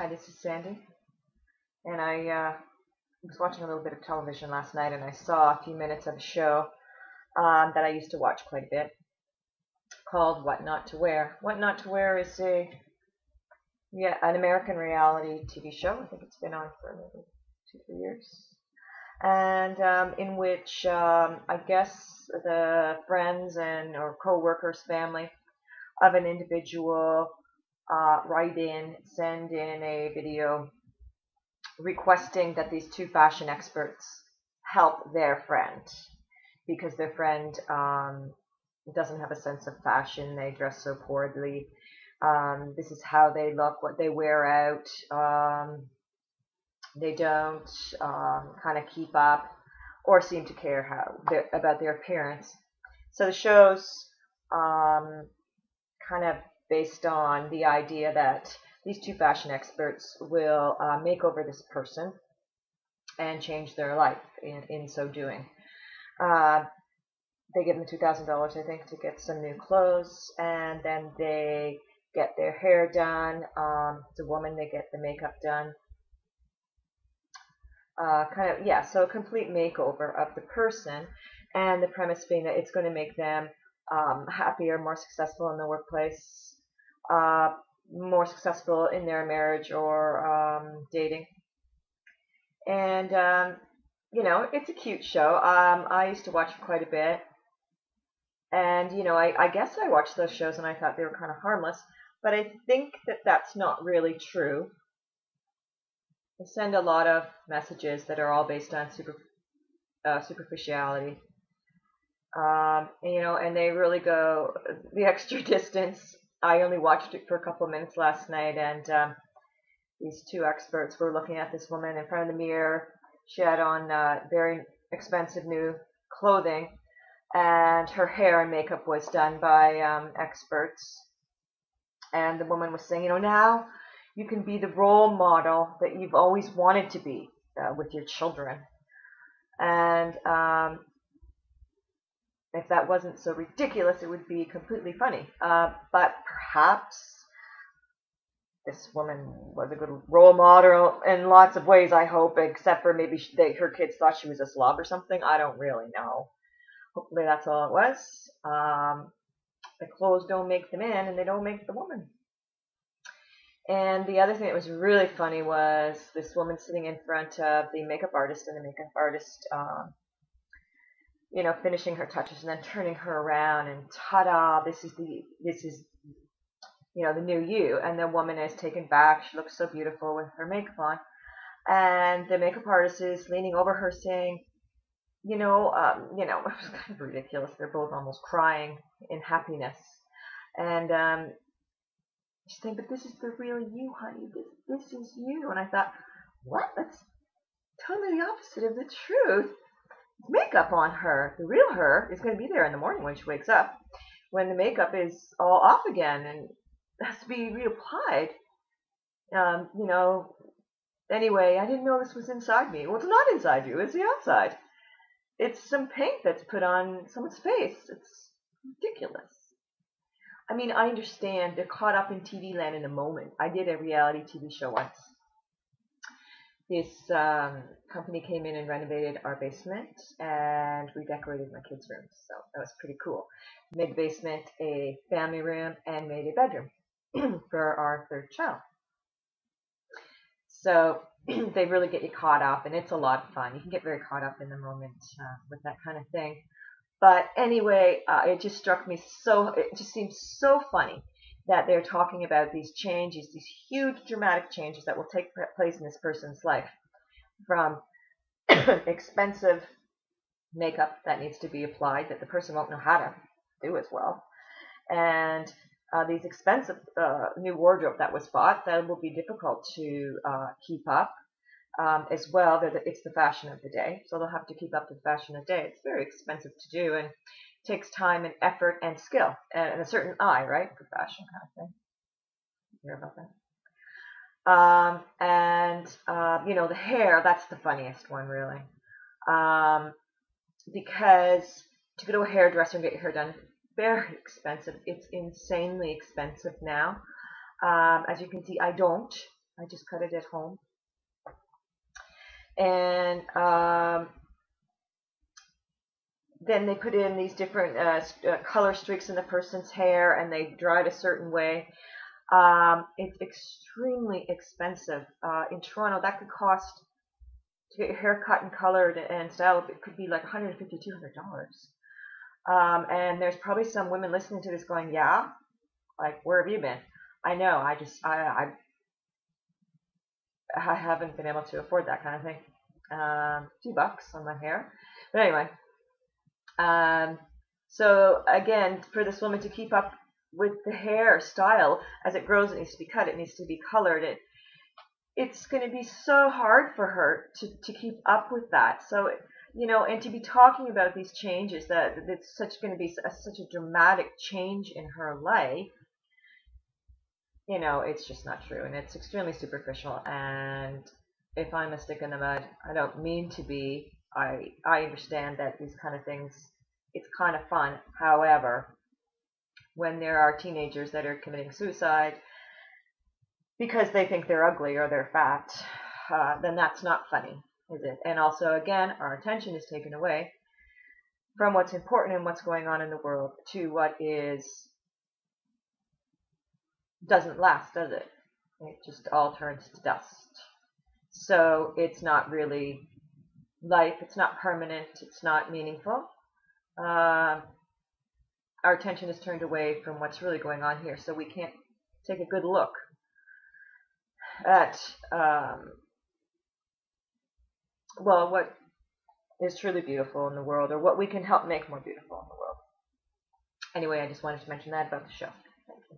Hi, this is Sandy, and I was watching a little bit of television last night, and I saw a few minutes of a show that I used to watch quite a bit called What Not to Wear. What Not to Wear is an American reality TV show. I think it's been on for maybe 2, 3 years, and in which I guess the friends and or co-workers, family of an individual send in a video requesting that these two fashion experts help their friend because their friend doesn't have a sense of fashion. They dress so poorly. This is how they look, what they wear out. They don't kind of keep up or seem to care about their appearance. So the show's kind of based on the idea that these two fashion experts will make over this person and change their life in so doing. They give them $2,000, I think, to get some new clothes, and then they get their hair done. It's a woman, they get the makeup done. So a complete makeover of the person, and the premise being that it's going to make them happier, more successful in the workplace, more successful in their marriage or dating. And, it's a cute show. I used to watch it quite a bit. And, I guess I watched those shows and I thought they were kind of harmless. But I think that that's not really true. They send a lot of messages that are all based on superficiality. And they really go the extra distance. I only watched it for a couple of minutes last night, and these two experts were looking at this woman in front of the mirror. She had on very expensive new clothing, and her hair and makeup was done by experts. And the woman was saying, now you can be the role model that you've always wanted to be with your children. And if that wasn't so ridiculous, it would be completely funny. But perhaps this woman was a good role model in lots of ways, I hope, except for maybe her kids thought she was a slob or something. I don't really know. Hopefully that's all it was. The clothes don't make the man, and they don't make the woman. And the other thing that was really funny was this woman sitting in front of the makeup artist, and the makeup artist finishing her touches and then turning her around, and ta-da, this is the new you. And the woman is taken back. She looks so beautiful with her makeup on. And the makeup artist is leaning over her saying, it was kind of ridiculous. They're both almost crying in happiness. And she's saying, but this is the real you, honey. This is you. And I thought, what? That's totally the opposite of the truth. Makeup on her. The real her is going to be there in the morning when she wakes up, when the makeup is all off again and has to be reapplied. Anyway, I didn't know this was inside me. Well, it's not inside you. It's the outside. It's some paint that's put on someone's face. It's ridiculous. I mean, I understand they're caught up in TV land in a moment. I did a reality TV show once. This company came in and renovated our basement and redecorated my kids' rooms. So that was pretty cool. Made the basement a family room and made a bedroom for our third child. So they really get you caught up, and it's a lot of fun. You can get very caught up in the moment with that kind of thing. But anyway, it just struck me it just seems so funny that they're talking about these changes, these huge dramatic changes that will take place in this person's life, from expensive makeup that needs to be applied that the person won't know how to do as well, and these expensive new wardrobe that was bought that will be difficult to keep up as well. It's the fashion of the day, so they'll have to keep up with the fashion of the day. It's very expensive to do, and takes time and effort and skill and a certain eye, right, for fashion kind of thing. You hear about that? The hair, that's the funniest one, really. Because to go to a hairdresser and get your hair done, very expensive. It's insanely expensive now. As you can see, I don't I just cut it at home. And then they put in these different color streaks in the person's hair, and they dry it a certain way. It's extremely expensive. In Toronto, that could cost, to get your hair cut and colored and styled, it could be like $150, $200. And there's probably some women listening to this going, yeah, like, where have you been? I know, I haven't been able to afford that kind of thing. A few bucks on my hair. But anyway, so again, for this woman to keep up with the hairstyle as it grows, it needs to be cut, it needs to be colored. It's going to be so hard for her to keep up with that. So, and to be talking about these changes, that it's going to be such a dramatic change in her life, it's just not true, and it's extremely superficial. And if I'm a stick in the mud, I don't mean to be. I understand that these kind of things, it's kind of fun. However, when there are teenagers that are committing suicide because they think they're ugly or they're fat, then that's not funny, is it? And also, again, our attention is taken away from what's important and what's going on in the world to what doesn't last, does it? It just all turns to dust. So it's not really life, it's not permanent, it's not meaningful. Our attention is turned away from what's really going on here, so we can't take a good look at what is truly beautiful in the world, or what we can help make more beautiful in the world. Anyway, I just wanted to mention that about the show. Thank you.